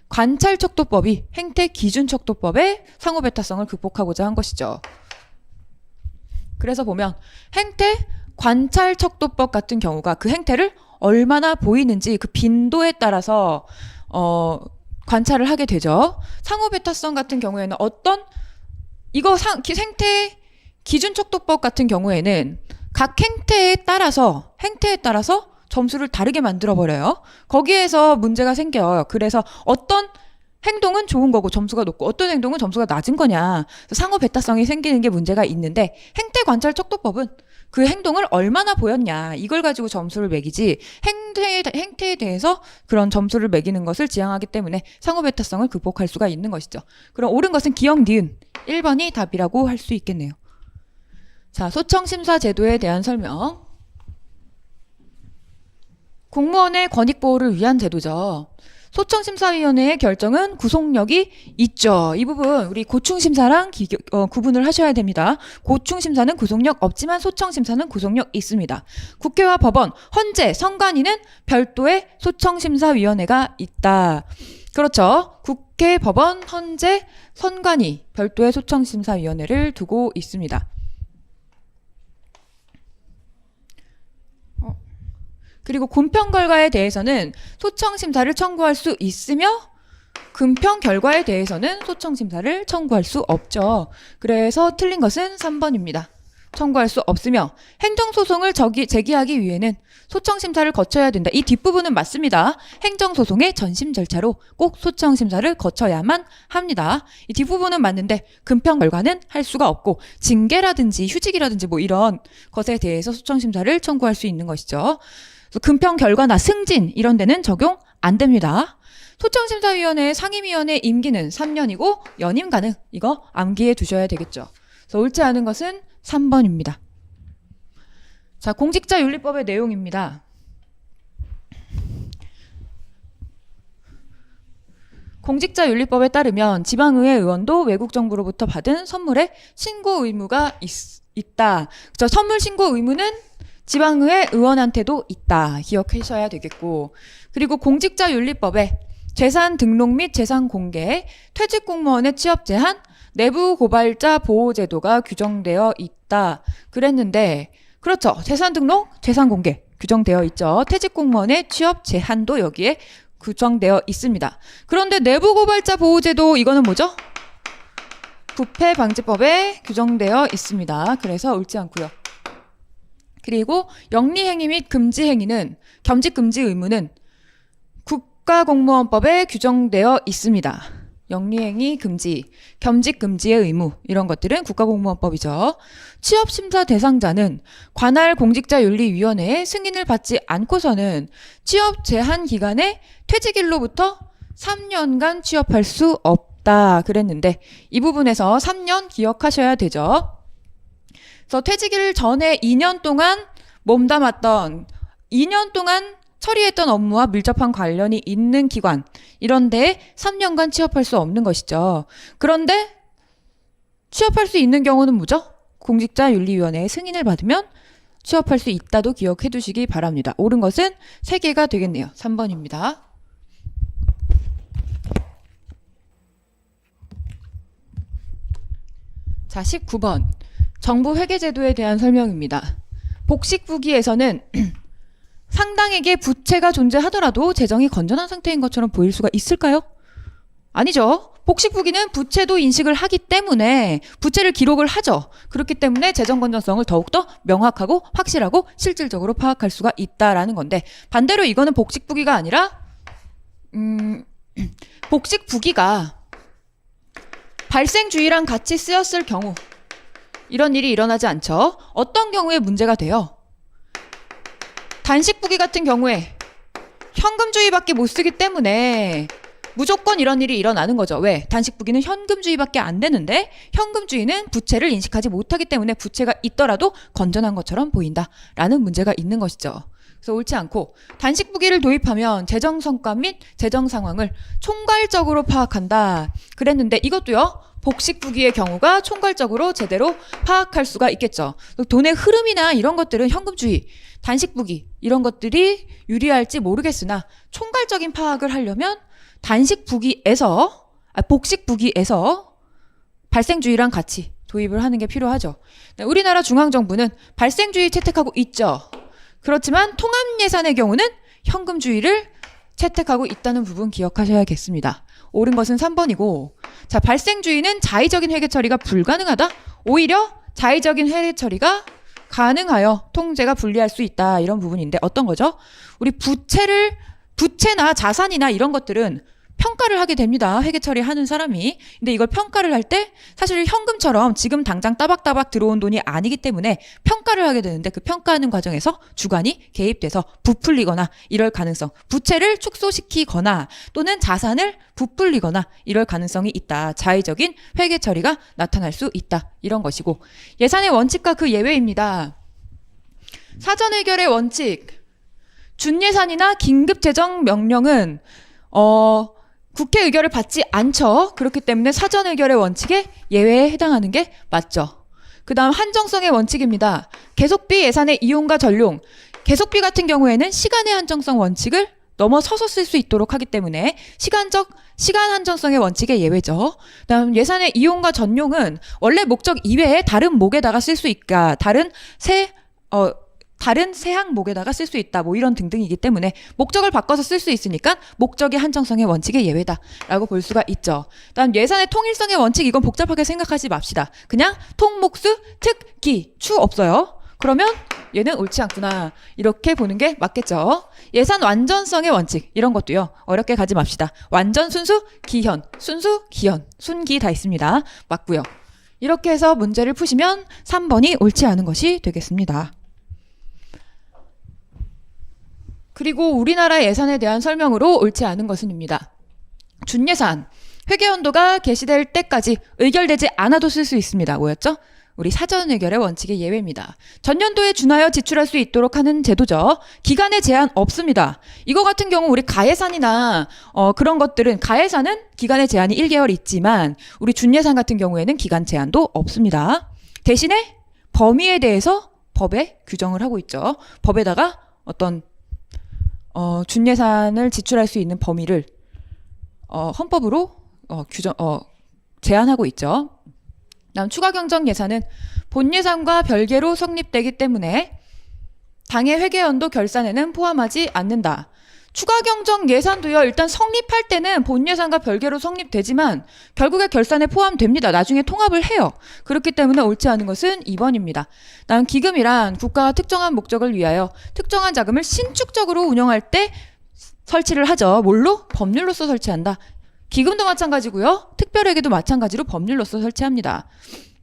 관찰척도법이 행태기준척도법의 상호배타성을 극복하고자 한 것이죠. 그래서 보면 행태관찰척도법 같은 경우가 그 행태를 얼마나 보이는지 그 빈도에 따라서 관찰을 하게 되죠. 상호배타성 같은 경우에는 행태 기준척도법 같은 경우에는 각 행태에 따라서 점수를 다르게 만들어버려요. 거기에서 문제가 생겨요. 그래서 어떤 행동은 좋은 거고 점수가 높고 어떤 행동은 점수가 낮은 거냐. 상호 배타성이 생기는 게 문제가 있는데 행태관찰척도법은 그 행동을 얼마나 보였냐. 이걸 가지고 점수를 매기지 행태에 대해서 그런 점수를 매기는 것을 지향하기 때문에 상호 배타성을 극복할 수가 있는 것이죠. 그럼 옳은 것은 기역 니은 1번이 답이라고 할 수 있겠네요. 자, 소청심사 제도에 대한 설명. 공무원의 권익보호를 위한 제도죠. 소청심사위원회의 결정은 구속력이 있죠. 이 부분 우리 고충심사랑 구분을 하셔야 됩니다. 고충심사는 구속력 없지만 소청심사는 구속력 있습니다. 국회와 법원, 헌재, 선관위는 별도의 소청심사위원회가 있다. 그렇죠. 국회, 법원, 헌재, 선관위 별도의 소청심사위원회를 두고 있습니다. 그리고 군평 결과에 대해서는 소청심사를 청구할 수 있으며 금평 결과에 대해서는 소청심사를 청구할 수 없죠. 그래서 틀린 것은 3번입니다. 청구할 수 없으며 행정소송을 제기하기 위해는 소청심사를 거쳐야 된다. 이 뒷부분은 맞습니다. 행정소송의 전심 절차로 꼭 소청심사를 거쳐야만 합니다. 이 뒷부분은 맞는데 금평 결과는 할 수가 없고 징계라든지 휴직이라든지 뭐 이런 것에 대해서 소청심사를 청구할 수 있는 것이죠. 그래서 금평 결과나 승진 이런 데는 적용 안 됩니다. 소청심사위원회 상임위원회 임기는 3년이고 연임 가능. 이거 암기해 두셔야 되겠죠. 그래서 옳지 않은 것은 3번입니다. 자, 공직자윤리법의 내용입니다. 공직자윤리법에 따르면 지방의회 의원도 외국 정부로부터 받은 선물에 신고 의무가 있다. 저 선물 신고 의무는 지방의회 의원한테도 있다. 기억하셔야 되겠고, 그리고 공직자윤리법에 재산 등록 및 재산 공개, 퇴직 공무원의 취업 제한, 내부 고발자 보호 제도가 규정되어 있다. 그랬는데, 그렇죠. 재산 등록, 재산 공개 규정되어 있죠. 퇴직 공무원의 취업 제한도 여기에 규정되어 있습니다. 그런데 내부 고발자 보호 제도 이거는 뭐죠? 부패 방지법에 규정되어 있습니다. 그래서 옳지 않고요. 그리고 영리행위 및 금지행위는 겸직 금지 의무는 국가공무원법에 규정되어 있습니다. 영리행위 금지, 겸직 금지의 의무 이런 것들은 국가공무원법이죠. 취업심사 대상자는 관할 공직자윤리위원회의 승인을 받지 않고서는 취업 제한 기간에 퇴직일로부터 3년간 취업할 수 없다 그랬는데 이 부분에서 3년 기억하셔야 되죠. 그래서 퇴직일 전에 2년 동안 몸담았던 2년 동안 처리했던 업무와 밀접한 관련이 있는 기관 이런 데에 3년간 취업할 수 없는 것이죠. 그런데 취업할 수 있는 경우는 뭐죠? 공직자윤리위원회의 승인을 받으면 취업할 수 있다도 기억해 두시기 바랍니다. 옳은 것은 3개가 되겠네요. 3번입니다. 자, 19번. 정부 회계제도에 대한 설명입니다. 복식부기에서는 상당에게 부채가 존재하더라도 재정이 건전한 상태인 것처럼 보일 수가 있을까요? 아니죠. 복식부기는 부채도 인식을 하기 때문에 부채를 기록을 하죠. 그렇기 때문에 재정 건전성을 더욱더 명확하고 확실하고 실질적으로 파악할 수가 있다라는 건데 반대로 이거는 복식부기가 아니라 복식부기가 발생주의랑 같이 쓰였을 경우 이런 일이 일어나지 않죠. 어떤 경우에 문제가 돼요? 단식부기 같은 경우에 현금주의밖에 못 쓰기 때문에 무조건 이런 일이 일어나는 거죠. 왜? 단식부기는 현금주의밖에 안 되는데 현금주의는 부채를 인식하지 못하기 때문에 부채가 있더라도 건전한 것처럼 보인다라는 문제가 있는 것이죠. 그래서 옳지 않고 단식부기를 도입하면 재정 성과 및 재정 상황을 총괄적으로 파악한다. 그랬는데 이것도요. 복식부기의 경우가 총괄적으로 제대로 파악할 수가 있겠죠. 돈의 흐름이나 이런 것들은 현금주의, 단식부기 이런 것들이 유리할지 모르겠으나 총괄적인 파악을 하려면 복식부기에서 발생주의랑 같이 도입을 하는 게 필요하죠. 우리나라 중앙정부는 발생주의 채택하고 있죠. 그렇지만 통합예산의 경우는 현금주의를 채택하고 있다는 부분 기억하셔야겠습니다. 옳은 것은 3번이고 자, 발생주의는 자의적인 회계 처리가 불가능하다. 오히려 자의적인 회계 처리가 가능하여 통제가 불리할 수 있다. 이런 부분인데 어떤 거죠? 우리 부채나 자산이나 이런 것들은 평가를 하게 됩니다. 회계 처리하는 사람이. 근데 이걸 평가를 할 때 사실 현금처럼 지금 당장 따박따박 들어온 돈이 아니기 때문에 평가를 하게 되는데 그 평가하는 과정에서 주관이 개입돼서 부풀리거나 이럴 가능성, 부채를 축소시키거나 또는 자산을 부풀리거나 이럴 가능성이 있다. 자의적인 회계 처리가 나타날 수 있다. 이런 것이고 예산의 원칙과 그 예외입니다. 사전 의결의 원칙, 준예산이나 긴급재정 명령은 국회 의결을 받지 않죠. 그렇기 때문에 사전 의결의 원칙에 예외에 해당하는 게 맞죠. 그 다음 한정성의 원칙입니다. 계속비 예산의 이용과 전용. 계속비 같은 경우에는 시간의 한정성 원칙을 넘어서서 쓸 수 있도록 하기 때문에 시간 한정성의 원칙의 예외죠. 그 다음 예산의 이용과 전용은 원래 목적 이외에 다른 목에다가 쓸 수 있까 다른 다른 새 항목에다가 쓸 수 있다. 뭐 이런 등등이기 때문에 목적을 바꿔서 쓸 수 있으니까 목적의 한정성의 원칙의 예외다라고 볼 수가 있죠. 다음 예산의 통일성의 원칙 이건 복잡하게 생각하지 맙시다. 그냥 통목수 특기 추 없어요. 그러면 얘는 옳지 않구나. 이렇게 보는 게 맞겠죠. 예산 완전성의 원칙 이런 것도요. 어렵게 가지 맙시다. 완전 순수 기현 순수 기현 순기 다 있습니다. 맞고요. 이렇게 해서 문제를 푸시면 3번이 옳지 않은 것이 되겠습니다. 그리고 우리나라 예산에 대한 설명으로 옳지 않은 것은입니다. 준예산, 회계연도가 개시될 때까지 의결되지 않아도 쓸 수 있습니다. 뭐였죠? 우리 사전 의결의 원칙의 예외입니다. 전년도에 준하여 지출할 수 있도록 하는 제도죠. 기간에 제한 없습니다. 이거 같은 경우 우리 가예산이나 그런 것들은 가예산은 기간에 제한이 1개월 있지만 우리 준예산 같은 경우에는 기간 제한도 없습니다. 대신에 범위에 대해서 법에 규정을 하고 있죠. 법에다가 어떤 준예산을 지출할 수 있는 범위를 헌법으로 제한하고 있죠. 다음 추가 경정 예산은 본 예산과 별개로 성립되기 때문에 당해 회계연도 결산에는 포함하지 않는다. 추가 경정 예산도요. 일단 성립할 때는 본 예산과 별개로 성립되지만 결국에 결산에 포함됩니다. 나중에 통합을 해요. 그렇기 때문에 옳지 않은 것은 2번입니다. 다음 기금이란 국가가 특정한 목적을 위하여 특정한 자금을 신축적으로 운영할 때 설치를 하죠. 뭘로? 법률로서 설치한다. 기금도 마찬가지고요. 특별회계도 마찬가지로 법률로서 설치합니다.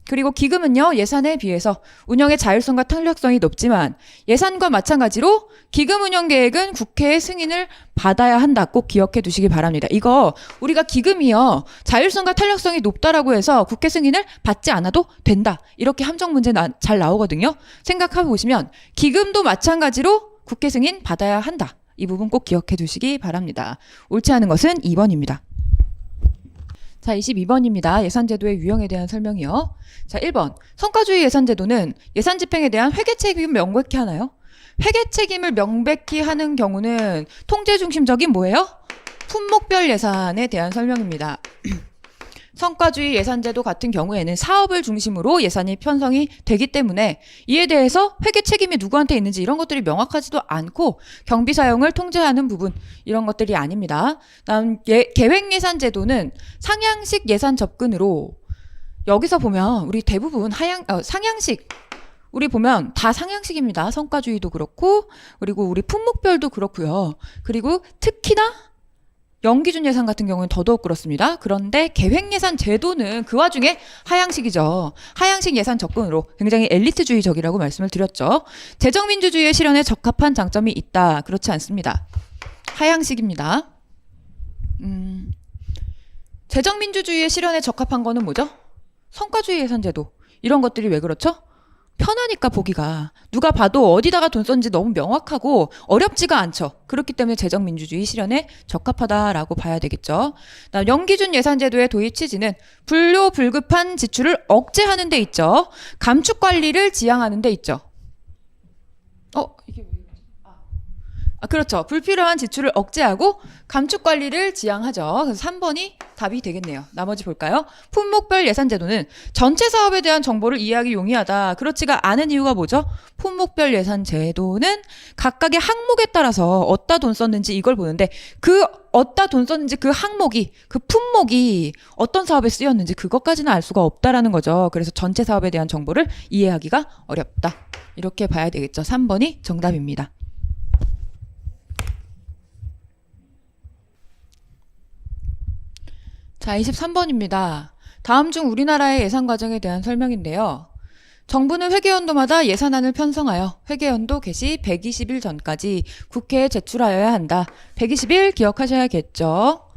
그리고 기금은요. 예산에 비해서 운영의 자율성과 탄력성이 높지만 예산과 마찬가지로 기금 운영 계획은 국회의 승인을 받아야 한다. 꼭 기억해 두시기 바랍니다. 이거 우리가 기금이요. 자율성과 탄력성이 높다라고 해서 국회 승인을 받지 않아도 된다. 이렇게 함정 문제 잘 나오거든요. 생각해 보시면 기금도 마찬가지로 국회 승인 받아야 한다. 이 부분 꼭 기억해 두시기 바랍니다. 옳지 않은 것은 2번입니다. 자, 22번입니다. 예산제도의 유형에 대한 설명이요. 자, 1번. 성과주의 예산제도는 예산 집행에 대한 회계 책임을 명백히 하나요? 회계 책임을 명백히 하는 경우는 통제 중심적인 뭐예요? 품목별 예산에 대한 설명입니다. 성과주의 예산제도 같은 경우에는 사업을 중심으로 예산이 편성이 되기 때문에 이에 대해서 회계 책임이 누구한테 있는지 이런 것들이 명확하지도 않고 경비 사용을 통제하는 부분 이런 것들이 아닙니다. 다음 계획예산제도는 상향식 예산 접근으로 여기서 보면 우리 대부분 상향식 우리 보면 다 상향식입니다. 성과주의도 그렇고 그리고 우리 품목별도 그렇고요. 그리고 특히나 연기준 예산 같은 경우는 더더욱 그렇습니다. 그런데 계획예산 제도는 그 와중에 하향식이죠. 하향식 예산 접근으로 굉장히 엘리트주의적이라고 말씀을 드렸죠. 재정민주주의의 실현에 적합한 장점이 있다. 그렇지 않습니다. 하향식입니다. 재정민주주의의 실현에 적합한 거는 뭐죠? 성과주의 예산 제도. 이런 것들이 왜 그렇죠? 편하니까 보기가 누가 봐도 어디다가 돈 썼는지 너무 명확하고 어렵지가 않죠. 그렇기 때문에 재정민주주의 실현에 적합하다라고 봐야 되겠죠. 연기준 예산제도의 도입 취지는 불료불급한 지출을 억제하는 데 있죠. 감축관리를 지향하는 데 있죠. 이게 왜 그렇죠. 불필요한 지출을 억제하고 감축관리를 지향하죠. 그래서 3번이 답이 되겠네요. 나머지 볼까요? 품목별 예산제도는 전체 사업에 대한 정보를 이해하기 용이하다. 그렇지가 않은 이유가 뭐죠? 품목별 예산제도는 각각의 항목에 따라서 어디다 돈 썼는지 이걸 보는데 그 어디다 돈 썼는지 그 항목이 그 품목이 어떤 사업에 쓰였는지 그것까지는 알 수가 없다라는 거죠. 그래서 전체 사업에 대한 정보를 이해하기가 어렵다. 이렇게 봐야 되겠죠. 3번이 정답입니다. 자, 23번입니다. 다음 중 우리나라의 예산 과정에 대한 설명인데요. 정부는 회계연도마다 예산안을 편성하여 회계연도 개시 120일 전까지 국회에 제출하여야 한다. 120일 기억하셔야겠죠.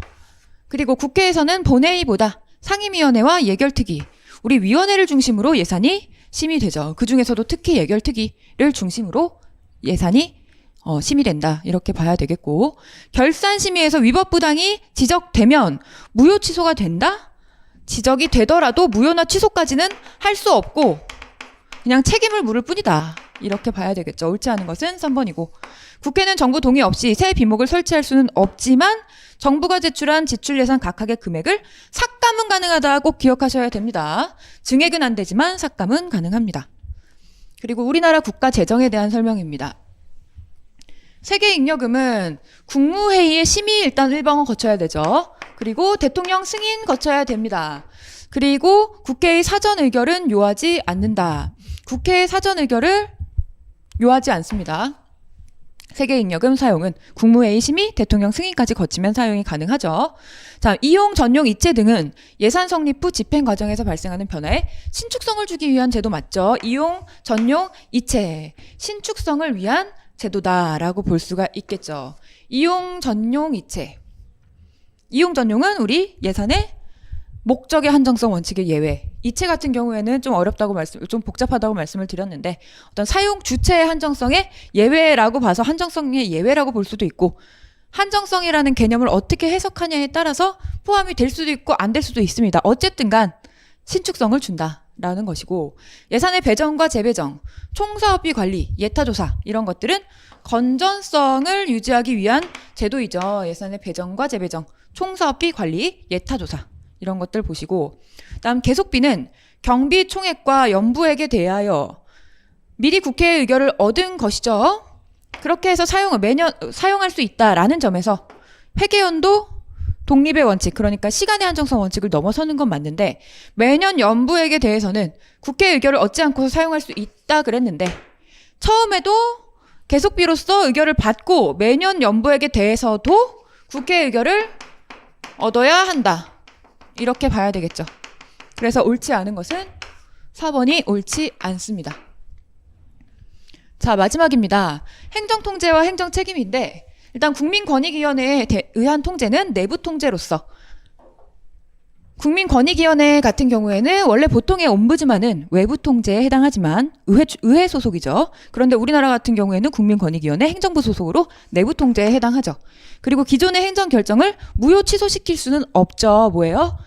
그리고 국회에서는 본회의보다 상임위원회와 예결특위, 우리 위원회를 중심으로 예산이 심의되죠. 그 중에서도 특히 예결특위를 중심으로 예산이 심의된다. 이렇게 봐야 되겠고, 결산심의에서 위법부당이 지적되면 무효 취소가 된다? 지적이 되더라도 무효나 취소까지는 할 수 없고 그냥 책임을 물을 뿐이다. 이렇게 봐야 되겠죠. 옳지 않은 것은 3번이고, 국회는 정부 동의 없이 새 비목을 설치할 수는 없지만 정부가 제출한 지출 예산 각각의 금액을 삭감은 가능하다. 꼭 기억하셔야 됩니다. 증액은 안 되지만 삭감은 가능합니다. 그리고 우리나라 국가 재정에 대한 설명입니다. 세계 잉여금은 국무회의의 심의 일단 1번은 거쳐야 되죠. 그리고 대통령 승인 거쳐야 됩니다. 그리고 국회의 사전 의결은 요하지 않는다. 국회의 사전 의결을 요하지 않습니다. 세계 잉여금 사용은 국무회의 심의, 대통령 승인까지 거치면 사용이 가능하죠. 자, 이용, 전용, 이체 등은 예산 성립 후 집행 과정에서 발생하는 변화에 신축성을 주기 위한 제도 맞죠? 이용, 전용, 이체, 신축성을 위한 제도다라고 볼 수가 있겠죠. 이용, 전용, 이체. 이용, 전용은 우리 예산의 목적의 한정성 원칙의 예외. 이체 같은 경우에는 좀 어렵다고 좀 복잡하다고 말씀을 드렸는데 어떤 사용 주체의 한정성의 예외라고 봐서 한정성의 예외라고 볼 수도 있고 한정성이라는 개념을 어떻게 해석하냐에 따라서 포함이 될 수도 있고 안 될 수도 있습니다. 어쨌든 간 신축성을 준다라는 것이고 예산의 배정과 재배정, 총사업비 관리, 예타조사 이런 것들은 건전성을 유지하기 위한 제도이죠. 예산의 배정과 재배정, 총사업비 관리, 예타조사 이런 것들 보시고 다음 계속비는 경비 총액과 연부액에 대하여 미리 국회의 의결을 얻은 것이죠. 그렇게 해서 매년 사용할 수 있다라는 점에서 회계연도 독립의 원칙, 그러니까 시간의 한정성 원칙을 넘어서는 건 맞는데 매년 연부액에 대해서는 국회 의결을 얻지 않고서 사용할 수 있다 그랬는데 처음에도 계속비로서 의결을 받고 매년 연부액에 대해서도 국회 의결을 얻어야 한다. 이렇게 봐야 되겠죠. 그래서 옳지 않은 것은 4번이 옳지 않습니다. 자, 마지막입니다. 행정통제와 행정책임인데 일단 국민권익위원회에 의한 통제는 내부 통제로서 국민권익위원회 같은 경우에는 원래 보통의 옴부즈만은 외부 통제에 해당하지만 의회 소속이죠. 그런데 우리나라 같은 경우에는 국민권익위원회 행정부 소속으로 내부 통제에 해당하죠. 그리고 기존의 행정 결정을 무효 취소시킬 수는 없죠. 뭐예요?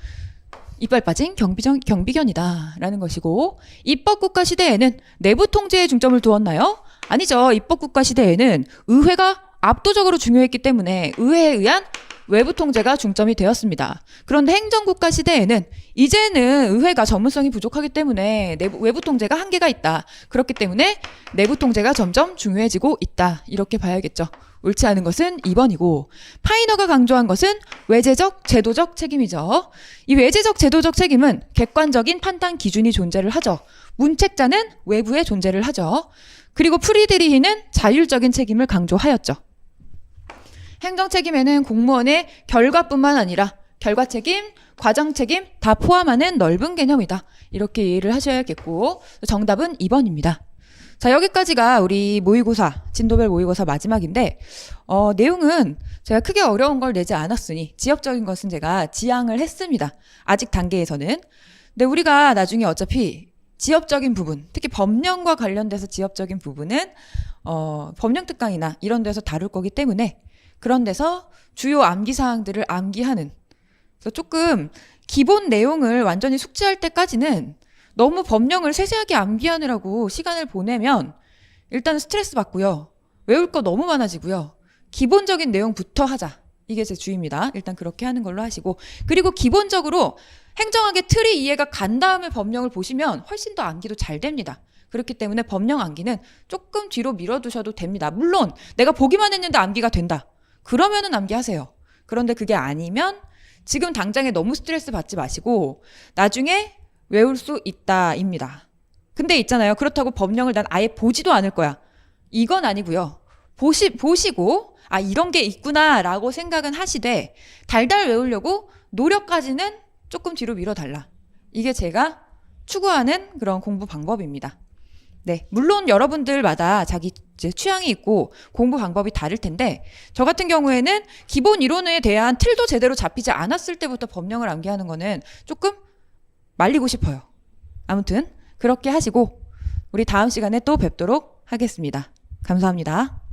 이빨 빠진 경비견이다라는 것이고 입법국가 시대에는 내부 통제에 중점을 두었나요? 아니죠. 입법국가 시대에는 의회가 압도적으로 중요했기 때문에 의회에 의한 외부 통제가 중점이 되었습니다. 그런데 행정국가 시대에는 이제는 의회가 전문성이 부족하기 때문에 외부 통제가 한계가 있다. 그렇기 때문에 내부 통제가 점점 중요해지고 있다. 이렇게 봐야겠죠. 옳지 않은 것은 2번이고 파이너가 강조한 것은 외제적, 제도적 책임이죠. 이 외제적, 제도적 책임은 객관적인 판단 기준이 존재를 하죠. 문책자는 외부에 존재를 하죠. 그리고 프리드리히는 자율적인 책임을 강조하였죠. 행정 책임에는 공무원의 결과뿐만 아니라 결과 책임, 과정 책임 다 포함하는 넓은 개념이다. 이렇게 이해를 하셔야겠고 정답은 2번입니다. 자, 여기까지가 우리 모의고사, 진도별 모의고사 마지막인데 내용은 제가 크게 어려운 걸 내지 않았으니 지역적인 것은 제가 지양을 했습니다. 아직 단계에서는. 근데 우리가 나중에 어차피 지역적인 부분, 특히 법령과 관련돼서 지역적인 부분은 법령 특강이나 이런 데서 다룰 거기 때문에 그런 데서 주요 암기사항들을 암기하는, 그래서 조금 기본 내용을 완전히 숙지할 때까지는 너무 법령을 세세하게 암기하느라고 시간을 보내면 일단 스트레스 받고요. 외울 거 너무 많아지고요. 기본적인 내용부터 하자. 이게 제 주의입니다. 일단 그렇게 하는 걸로 하시고, 그리고 기본적으로 행정학의 틀이 이해가 간 다음에 법령을 보시면 훨씬 더 암기도 잘 됩니다. 그렇기 때문에 법령 암기는 조금 뒤로 밀어두셔도 됩니다. 물론 내가 보기만 했는데 암기가 된다. 그러면은 암기하세요. 그런데 그게 아니면 지금 당장에 너무 스트레스 받지 마시고 나중에 외울 수 있다입니다. 근데 있잖아요. 그렇다고 법령을 난 아예 보지도 않을 거야. 이건 아니고요. 보시고 이런 게 있구나라고 생각은 하시되 달달 외우려고 노력까지는 조금 뒤로 밀어달라. 이게 제가 추구하는 그런 공부 방법입니다. 네, 물론 여러분들마다 자기 취향이 있고 공부 방법이 다를 텐데 저 같은 경우에는 기본 이론에 대한 틀도 제대로 잡히지 않았을 때부터 법령을 암기하는 거는 조금 말리고 싶어요. 아무튼 그렇게 하시고 우리 다음 시간에 또 뵙도록 하겠습니다. 감사합니다.